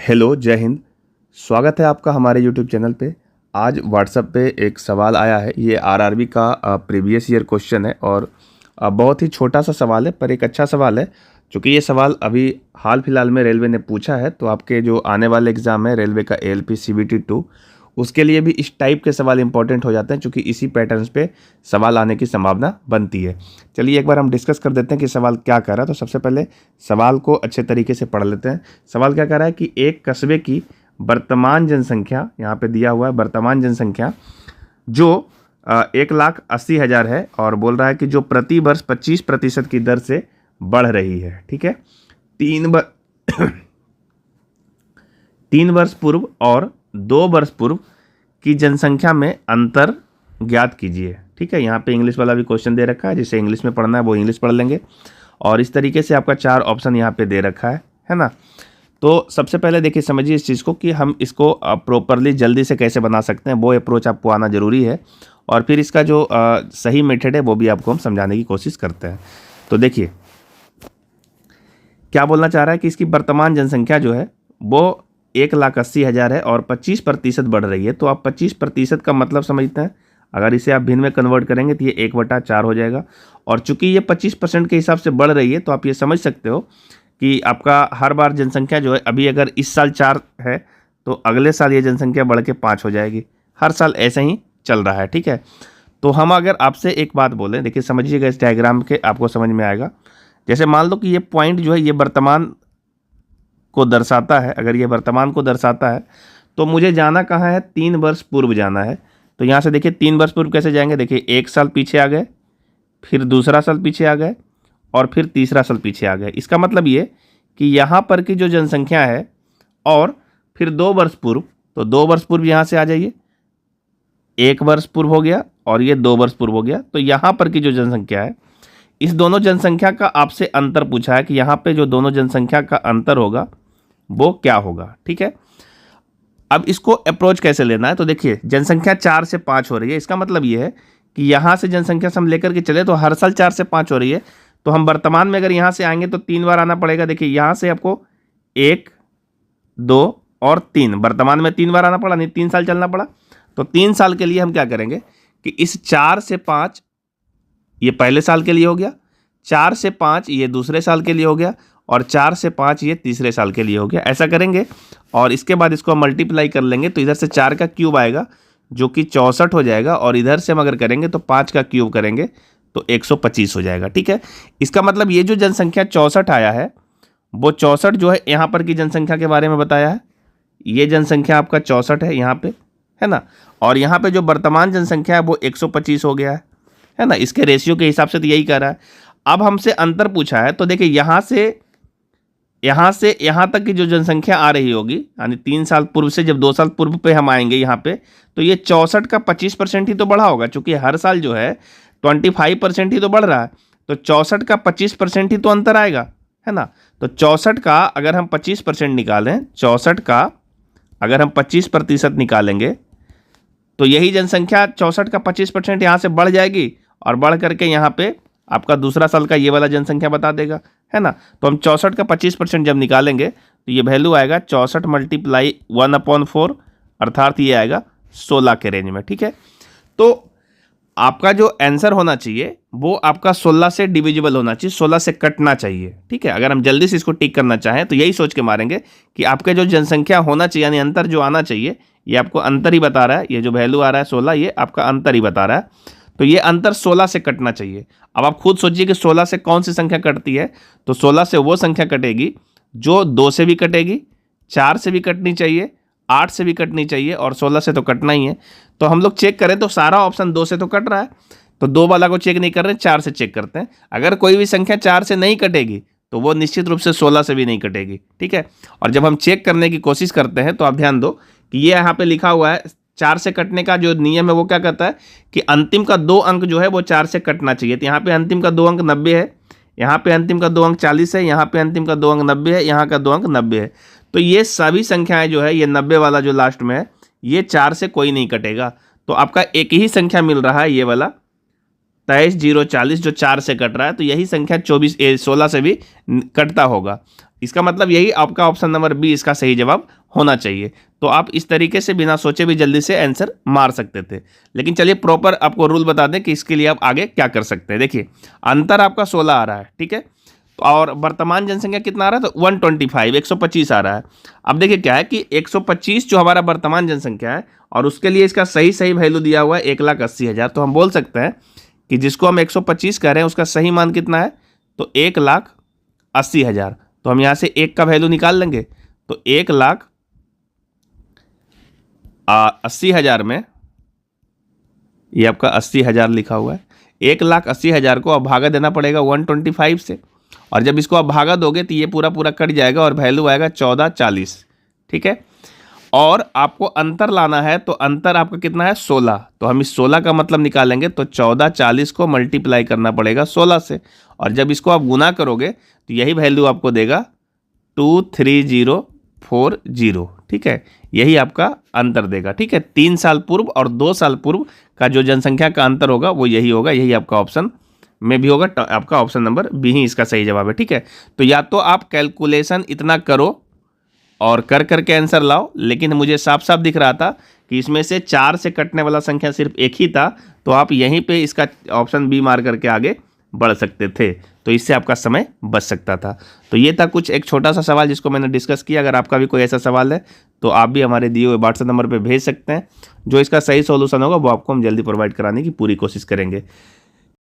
Hello, जय हिंद। स्वागत है आपका हमारे यूट्यूब चैनल पे। आज व्हाट्सएप पे एक सवाल आया है। ये आरआरबी का प्रीवियस ईयर क्वेश्चन है और बहुत ही छोटा सा सवाल है पर एक अच्छा सवाल है। क्योंकि ये सवाल अभी हाल फिलहाल में रेलवे ने पूछा है, तो आपके जो आने वाले एग्ज़ाम है रेलवे का एएलपी सीबीटी 2, उसके लिए भी इस टाइप के सवाल इंपॉर्टेंट हो जाते हैं, क्योंकि इसी पैटर्न्स पे सवाल आने की संभावना बनती है। चलिए एक बार हम डिस्कस कर देते हैं कि सवाल क्या कह रहा है। तो सबसे पहले सवाल को अच्छे तरीके से पढ़ लेते हैं। सवाल क्या कह रहा है कि एक कस्बे की वर्तमान जनसंख्या, यहाँ पे दिया हुआ है वर्तमान जनसंख्या, जो 1,80,000 है, और बोल रहा है कि जो प्रति वर्ष 25% की दर से बढ़ रही है। ठीक है, 3 वर्ष पूर्व और 2 वर्ष पूर्व की जनसंख्या में अंतर ज्ञात कीजिए। ठीक है, यहाँ पे इंग्लिश वाला भी क्वेश्चन दे रखा है, जिसे इंग्लिश में पढ़ना है वो इंग्लिश पढ़ लेंगे। और इस तरीके से आपका 4 ऑप्शन यहाँ पे दे रखा है ना। तो सबसे पहले देखिए, समझिए इस चीज़ को कि हम इसको प्रॉपरली जल्दी से कैसे बना सकते हैं, वो अप्रोच आपको आना ज़रूरी है। और फिर इसका जो सही मेथड है वो भी आपको हम समझाने की कोशिश करते हैं। तो देखिए क्या बोलना चाह रहा है कि इसकी वर्तमान जनसंख्या जो है वो 1,80,000 है और 25% बढ़ रही है। तो आप 25% का मतलब समझते हैं। अगर इसे आप भिन्न में कन्वर्ट करेंगे तो ये 1/4 हो जाएगा। और चूंकि ये 25% के हिसाब से बढ़ रही है, तो आप ये समझ सकते हो कि आपका हर बार जनसंख्या जो है, अभी अगर इस साल 4 है तो अगले साल ये जनसंख्या बढ़ के 5 हो जाएगी। हर साल ऐसे ही चल रहा है। ठीक है, तो हम अगर आपसे एक बात बोलें, देखिए समझिएगा इस डायग्राम के, आपको समझ में आएगा। जैसे मान लो कि ये पॉइंट जो है ये वर्तमान को दर्शाता है। अगर ये वर्तमान को दर्शाता है तो मुझे जाना कहाँ है, 3 वर्ष पूर्व जाना है। तो यहाँ से देखिए 3 वर्ष पूर्व कैसे जाएंगे, देखिए 1 साल पीछे आ गए, फिर दूसरा साल पीछे आ गए, और फिर तीसरा साल पीछे आ गए। इसका मतलब ये कि यहाँ पर की जो जनसंख्या है, और फिर 2 वर्ष पूर्व, तो 2 वर्ष पूर्व यहाँ से आ जाइए, 1 वर्ष पूर्व हो गया और ये 2 वर्ष पूर्व हो गया। तो यहाँ पर की जो जनसंख्या है, इस दोनों जनसंख्या का आपसे अंतर पूछा है कि यहाँ पे जो दोनों जनसंख्या का अंतर होगा वो क्या होगा। ठीक है, अब इसको अप्रोच कैसे लेना है, तो देखिए जनसंख्या 4 से 5 हो रही है। इसका मतलब ये है कि यहाँ से जनसंख्या से हम लेकर के चले तो हर साल 4 से 5 हो रही है। तो हम वर्तमान में अगर यहाँ से आएंगे तो 3 बार आना पड़ेगा। देखिए यहाँ से आपको 1, 2 और 3, वर्तमान में 3 बार आना पड़ा, नहीं 3 साल चलना पड़ा। तो 3 साल के लिए हम क्या करेंगे कि इस 4 से 5 ये पहले साल के लिए हो गया, 4 से 5 ये दूसरे साल के लिए हो गया, और 4 से 5 ये तीसरे साल के लिए हो गया। ऐसा करेंगे और इसके बाद इसको मल्टीप्लाई कर लेंगे तो इधर से 4 का क्यूब आएगा जो कि 64 हो जाएगा, और इधर से हम अगर करेंगे तो 5 का क्यूब करेंगे तो 125 हो जाएगा। ठीक है, इसका मतलब ये जो जनसंख्या 64 आया है, वो 64 जो है यहाँ पर की जनसंख्या के बारे में बताया है। ये जनसंख्या आपका 64 है यहाँ पे, है ना। और यहाँ पे जो वर्तमान जनसंख्या है वो 125 हो गया है ना। इसके रेशियो के हिसाब से तो यही कह रहा है। अब हमसे अंतर पूछा है, तो देखिए यहाँ से यहाँ तक की जो जनसंख्या आ रही होगी, यानी 3 साल पूर्व से जब 2 साल पूर्व पे हम आएंगे यहाँ पे, तो ये 64 का 25% ही तो बढ़ा होगा, क्योंकि हर साल जो है 25% ही तो बढ़ रहा है। तो 64 का 25% ही तो अंतर आएगा, है ना। तो 64 का अगर हम 25% निकालें, 64 का अगर हम 25% निकालेंगे तो यही जनसंख्या 64 का 25% यहाँ से बढ़ जाएगी, और बढ़ करके यहाँ पे आपका दूसरा साल का ये वाला जनसंख्या बता देगा, है ना। तो हम 64 का 25% जब निकालेंगे तो ये वैल्यू आएगा 64 मल्टीप्लाई 1/4, अर्थात ये आएगा 16 के रेंज में। ठीक है, तो आपका जो आंसर होना चाहिए वो आपका 16 से डिविजिबल होना चाहिए, 16 से कटना चाहिए। ठीक है, अगर हम जल्दी से इसको टिक करना चाहें तो यही सोच के मारेंगे कि आपके जो जनसंख्या होना चाहिए, यानी अंतर जो आना चाहिए, ये आपको अंतर ही बता रहा है। ये जो वैल्यू आ रहा है 16, ये आपका अंतर ही बता रहा है। तो ये अंतर 16 से कटना चाहिए। अब आप खुद सोचिए कि 16 से कौन सी संख्या कटती है। तो 16 से वो संख्या कटेगी जो 2 से भी कटेगी, 4 से भी कटनी चाहिए, 8 से भी कटनी चाहिए, और 16 से तो कटना ही है। तो हम लोग चेक करें तो सारा ऑप्शन 2 से तो कट रहा है, तो 2 वाला को चेक नहीं कर रहे, 4 से चेक करते हैं। अगर कोई भी संख्या 4 से नहीं कटेगी तो वो निश्चित रूप से 16 से भी नहीं कटेगी। ठीक है, और जब हम चेक करने की कोशिश करते हैं तो आप ध्यान दो कि ये यहाँ पे लिखा हुआ है 4 से कटने का जो नियम है वो क्या कहता है कि अंतिम का 2 अंक जो है वो 4 से कटना चाहिए। तो यहाँ पे अंतिम का 2 अंक 90 है, यहाँ पे अंतिम का 2 अंक 40 है, यहाँ पे अंतिम का 2 अंक 90 है, यहाँ का 2 अंक 90 है। तो ये सभी संख्याएं जो है, ये 90 वाला जो लास्ट में है, ये 4 से कोई नहीं कटेगा। तो आपका एक ही संख्या मिल रहा है, ये वाला 23,040 जो 4 से कट रहा है। तो यही संख्या 16 से भी कटता होगा। इसका मतलब यही आपका ऑप्शन नंबर बी इसका सही जवाब होना चाहिए। तो आप इस तरीके से बिना सोचे भी जल्दी से आंसर मार सकते थे। लेकिन चलिए प्रॉपर आपको रूल बता दें कि इसके लिए आप आगे क्या कर सकते हैं। देखिए अंतर आपका 16 आ रहा है, ठीक है, और वर्तमान जनसंख्या कितना आ रहा है, तो 125 125 आ रहा है। अब देखिए क्या है कि 125 जो हमारा वर्तमान जनसंख्या है और उसके लिए इसका सही वैल्यू दिया हुआ है 1,80,000। तो हम बोल सकते हैं कि जिसको हम 125 कह रहे हैं उसका सही मान कितना है, तो 1,80,000। तो हम यहाँ से 1 का वैल्यू निकाल लेंगे, तो 1,80,000 में ये आपका 80,000 लिखा हुआ है, 1,80,000 को अब भागा देना पड़ेगा 125 से, और जब इसको आप भागा दोगे तो ये पूरा कट जाएगा और वैल्यू आएगा 1440, ठीक है। और आपको अंतर लाना है, तो अंतर आपका कितना है 16, तो हम इस 16 का मतलब निकालेंगे, तो 1440 को मल्टीप्लाई करना पड़ेगा 16 से, और जब इसको आप गुना करोगे तो यही वैल्यू आपको देगा 23040, ठीक है, यही आपका अंतर देगा, ठीक है। 3 साल पूर्व और 2 साल पूर्व का जो जनसंख्या का अंतर होगा वो यही होगा, यही आपका ऑप्शन में भी होगा, आपका ऑप्शन नंबर बी ही इसका सही जवाब है, ठीक है। तो या तो आप कैलकुलेशन इतना करो और कर करके आंसर लाओ, लेकिन मुझे साफ दिख रहा था कि इसमें से 4 से कटने वाला संख्या सिर्फ एक ही था, तो आप यहीं पे इसका ऑप्शन बी मार करके आगे बढ़ सकते थे, तो इससे आपका समय बच सकता था। तो ये था कुछ एक छोटा सा सवाल जिसको मैंने डिस्कस किया। अगर आपका भी कोई ऐसा सवाल है तो आप भी हमारे दिए हुए व्हाट्सएप नंबर पर भेज सकते हैं, जो इसका सही सॉल्यूशन होगा वो आपको हम जल्दी प्रोवाइड कराने की पूरी कोशिश करेंगे।